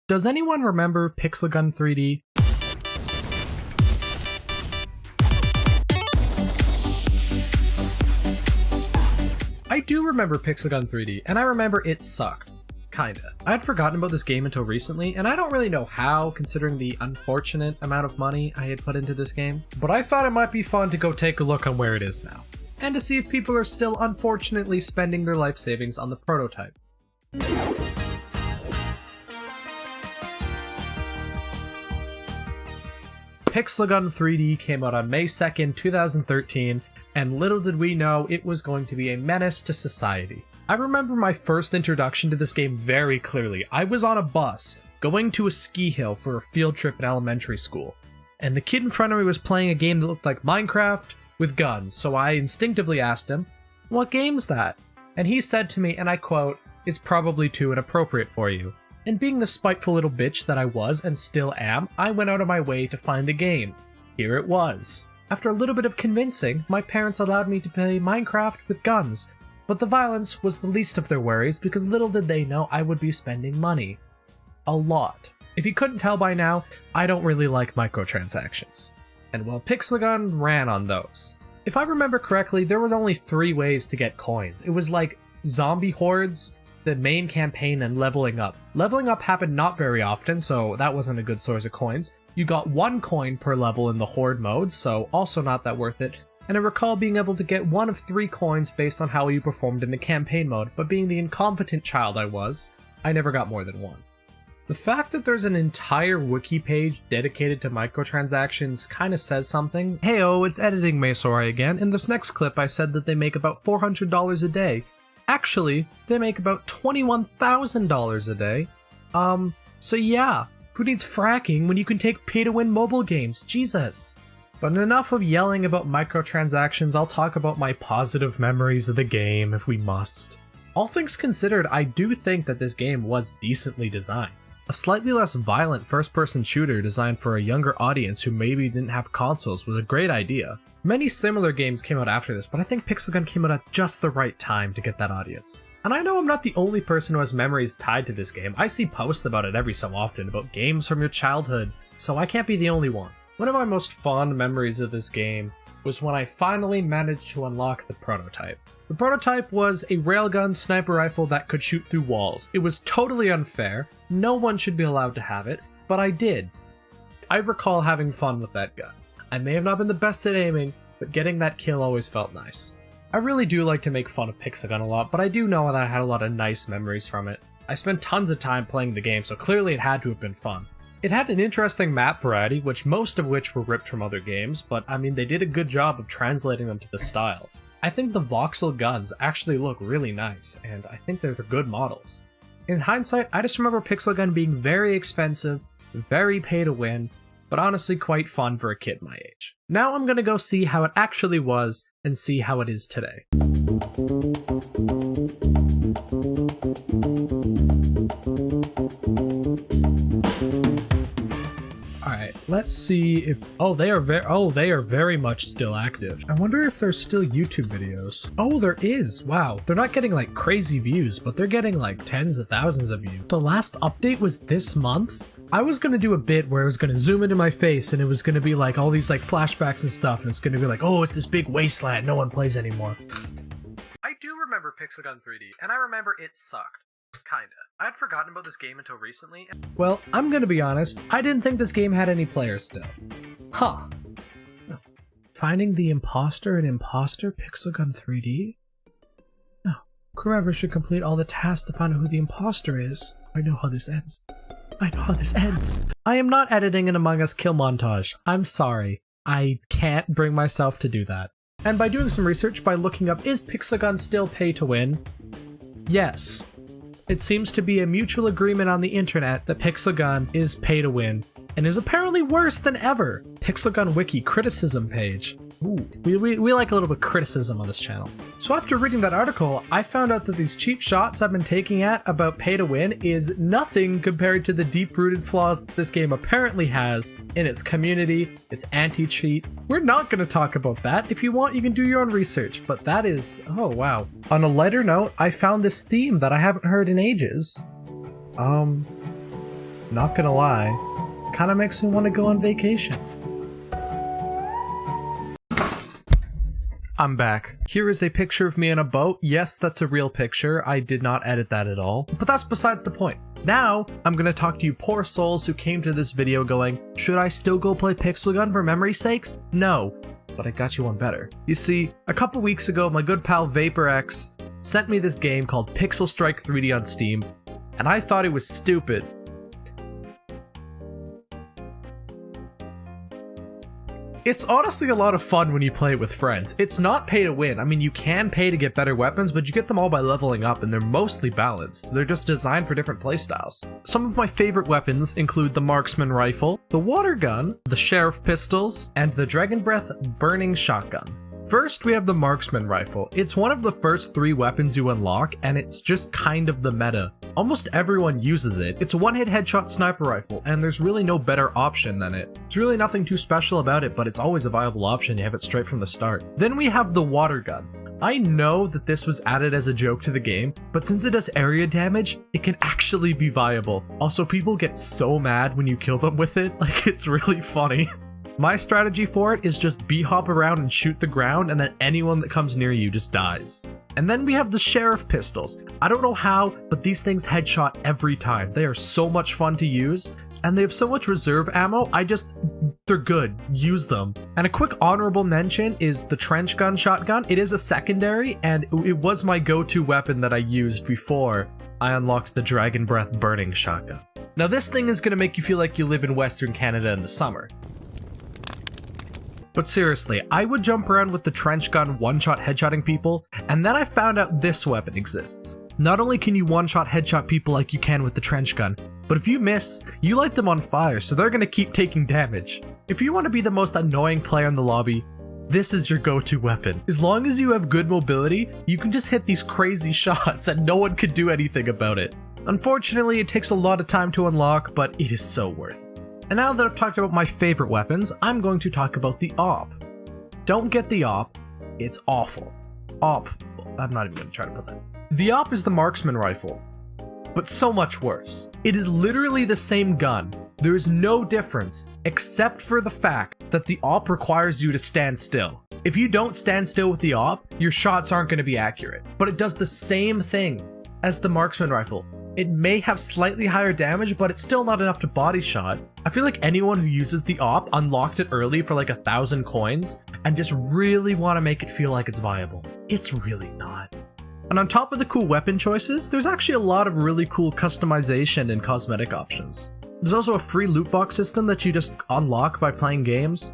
Does anyone remember Pixel Gun 3D? I do remember Pixel Gun 3D, and I remember it sucked. Kinda. I had forgotten about this game until recently, and I don't really know how, considering the unfortunate amount of money I had put into this game, but I thought it might be fun to go take a look on where it is now, and to see if people are still unfortunately spending their life savings on the prototype. Pixel Gun 3D came out on May 2nd, 2013, and little did we know it was going to be a menace to society. I remember my first introduction to this game very clearly. I was on a bus, going to a ski hill for a field trip in elementary school, and the kid in front of me was playing a game that looked like Minecraft with guns, so I instinctively asked him, "What game's that?" And he said to me, and I quote, "It's probably too inappropriate for you." And being the spiteful little bitch that I was and still am, I went out of my way to find the game. Here it was. After a little bit of convincing, my parents allowed me to play Minecraft with guns, but the violence was the least of their worries because little did they know I would be spending money. A lot. If you couldn't tell by now, I don't really like microtransactions. And well, Pixel Gun ran on those. If I remember correctly, there were only 3 ways to get coins. It was like zombie hordes, the main campaign, and leveling up. Leveling up happened not very often, so that wasn't a good source of coins. You got 1 coin per level in the horde mode, so also not that worth it. And I recall being able to get 1 of 3 coins based on how you performed in the campaign mode, but being the incompetent child I was, I never got more than 1. The fact that there's an entire wiki page dedicated to microtransactions kinda says something. Heyo, it's editing Macelroy again. In this next clip I said that they make about $400 a day. Actually, they make about $21,000 a day. So yeah, who needs fracking when you can take pay-to-win mobile games? Jesus. But enough of yelling about microtransactions, I'll talk about my positive memories of the game if we must. All things considered, I do think that this game was decently designed. A slightly less violent first-person shooter designed for a younger audience who maybe didn't have consoles was a great idea. Many similar games came out after this, but I think Pixel Gun came out at just the right time to get that audience. And I know I'm not the only person who has memories tied to this game. I see posts about it every so often, about games from your childhood, so I can't be the only one. One of my most fond memories of this game was when I finally managed to unlock the prototype. The prototype was a railgun sniper rifle that could shoot through walls. It was totally unfair, no one should be allowed to have it, but I did. I recall having fun with that gun. I may have not been the best at aiming, but getting that kill always felt nice. I really do like to make fun of Pixel Gun a lot, but I do know that I had a lot of nice memories from it. I spent tons of time playing the game, so clearly it had to have been fun. It had an interesting map variety, most of which were ripped from other games, but I mean they did a good job of translating them to the style. I think the voxel guns actually look really nice, and I think they're good models. In hindsight, I just remember Pixel Gun being very expensive, very pay to win, but honestly quite fun for a kid my age. Now I'm gonna go see how it actually was, and see how it is today. Alright, let's see if... they are very much still active. I wonder if there's still YouTube videos. Oh, there is! Wow, they're not getting like crazy views, but they're getting like tens of thousands of views. The last update was this month? I was gonna do a bit where I was gonna zoom into my face and it was gonna be like all these like flashbacks and stuff, and it's gonna be like, oh, it's this big wasteland no one plays anymore. I do remember Pixel Gun 3D, and I remember it sucked. Kinda. I had forgotten about this game until recently. Well, I'm gonna be honest, I didn't think this game had any players still. Huh. Finding the imposter in Imposter Pixel Gun 3D? No. Crew members should complete all the tasks to find out who the imposter is. I know how this ends. I know how this ends. I am not editing an Among Us kill montage. I'm sorry. I can't bring myself to do that. And by doing some research, by looking up, is Pixel Gun still pay to win? Yes. It seems to be a mutual agreement on the internet that Pixel Gun is pay to win, and is apparently worse than ever. Pixel Gun Wiki criticism page. Ooh, we like a little bit of criticism on this channel. So after reading that article, I found out that these cheap shots I've been taking at about pay to win is nothing compared to the deep-rooted flaws that this game apparently has in its community, its anti-cheat. We're not going to talk about that. If you want, you can do your own research, but that is, oh wow. On a lighter note, I found this theme that I haven't heard in ages. Not gonna lie, kinda makes me want to go on vacation. I'm back. Here is a picture of me in a boat. Yes, that's a real picture. I did not edit that at all. But that's besides the point. Now, I'm gonna talk to you poor souls who came to this video going, should I still go play Pixel Gun for memory's sakes? No. But I got you one better. You see, a couple weeks ago, my good pal VaporX sent me this game called Pixel Strike 3D on Steam, and I thought it was stupid. It's honestly a lot of fun when you play it with friends. It's not pay to win. I mean, you can pay to get better weapons, but you get them all by leveling up, and they're mostly balanced. They're just designed for different playstyles. Some of my favorite weapons include the Marksman Rifle, the Water Gun, the Sheriff Pistols, and the Dragon Breath Burning Shotgun. First, we have the Marksman Rifle. It's one of the first 3 weapons you unlock, and it's just kind of the meta. Almost everyone uses it. It's a one-hit headshot sniper rifle, and there's really no better option than it. There's really nothing too special about it, but it's always a viable option. You have it straight from the start. Then we have the Water Gun. I know that this was added as a joke to the game, but since it does area damage, it can actually be viable. Also, people get so mad when you kill them with it, like it's really funny. My strategy for it is just b-hop around and shoot the ground, and then anyone that comes near you just dies. And then we have the Sheriff Pistols. I don't know how, but these things headshot every time. They are so much fun to use, and they have so much reserve ammo, they're good. Use them. And a quick honorable mention is the Trench Gun Shotgun. It is a secondary, and it was my go-to weapon that I used before I unlocked the Dragon Breath Burning Shotgun. Now this thing is going to make you feel like you live in Western Canada in the summer. But seriously, I would jump around with the trench gun one-shot headshotting people, and then I found out this weapon exists. Not only can you one-shot headshot people like you can with the trench gun, but if you miss, you light them on fire, so they're gonna keep taking damage. If you want to be the most annoying player in the lobby, this is your go-to weapon. As long as you have good mobility, you can just hit these crazy shots and no one could do anything about it. Unfortunately, it takes a lot of time to unlock, but it is so worth it. And now that I've talked about my favorite weapons, I'm going to talk about the AWP. Don't get the AWP, it's awful. AWP, I'm not even going to try to put that. The AWP is the Marksman Rifle, but so much worse. It is literally the same gun. There is no difference, except for the fact that the AWP requires you to stand still. If you don't stand still with the AWP, your shots aren't going to be accurate. But it does the same thing as the Marksman Rifle. It may have slightly higher damage, but it's still not enough to body shot. I feel like anyone who uses the AWP unlocked it early for like 1,000 coins and just really want to make it feel like it's viable. It's really not. And on top of the cool weapon choices, there's actually a lot of really cool customization and cosmetic options. There's also a free loot box system that you just unlock by playing games,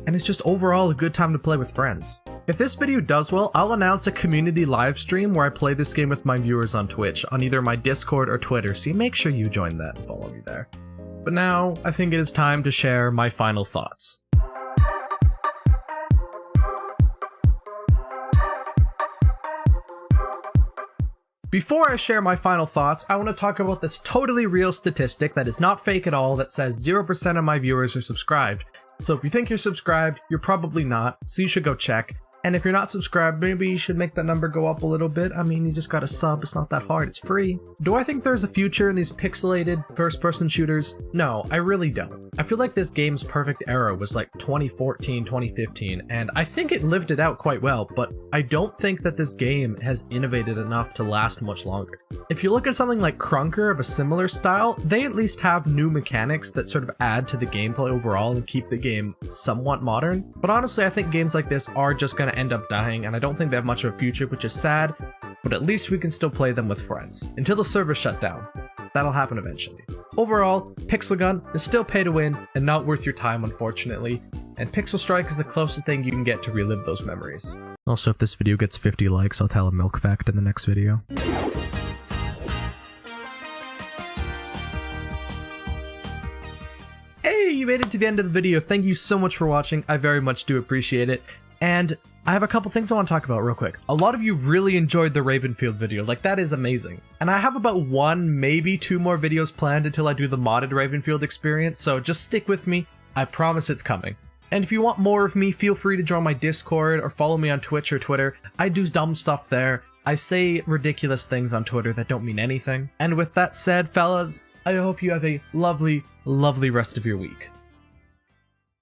and it's just overall a good time to play with friends. If this video does well, I'll announce a community live stream where I play this game with my viewers on Twitch, on either my Discord or Twitter, so make sure you join that and follow me there. But now, I think it is time to share my final thoughts. Before I share my final thoughts, I want to talk about this totally real statistic that is not fake at all that says 0% of my viewers are subscribed. So if you think you're subscribed, you're probably not, so you should go check. And if you're not subscribed, maybe you should make that number go up a little bit. I mean, you just gotta sub, it's not that hard, it's free. Do I think there's a future in these pixelated first-person shooters? No, I really don't. I feel like this game's perfect era was like 2014, 2015, and I think it lived it out quite well, but I don't think that this game has innovated enough to last much longer. If you look at something like Krunker of a similar style, they at least have new mechanics that sort of add to the gameplay overall and keep the game somewhat modern. But honestly, I think games like this are just gonna end up dying, and I don't think they have much of a future, which is sad, but at least we can still play them with friends until the servers shut down. That'll happen eventually. Overall, Pixel Gun is still pay to win and not worth your time, unfortunately, and Pixel Strike is the closest thing you can get to relive those memories. Also, if this video gets 50 likes, I'll tell a milk fact in the next video. Hey, you made it to the end of the video. Thank you so much for watching. I very much do appreciate it. And I have a couple things I want to talk about real quick. A lot of you really enjoyed the Ravenfield video, like that is amazing. And I have about 1, maybe 2 more videos planned until I do the modded Ravenfield experience, so just stick with me, I promise it's coming. And if you want more of me, feel free to join my Discord or follow me on Twitch or Twitter. I do dumb stuff there. I say ridiculous things on Twitter that don't mean anything. And with that said, fellas, I hope you have a lovely, lovely rest of your week.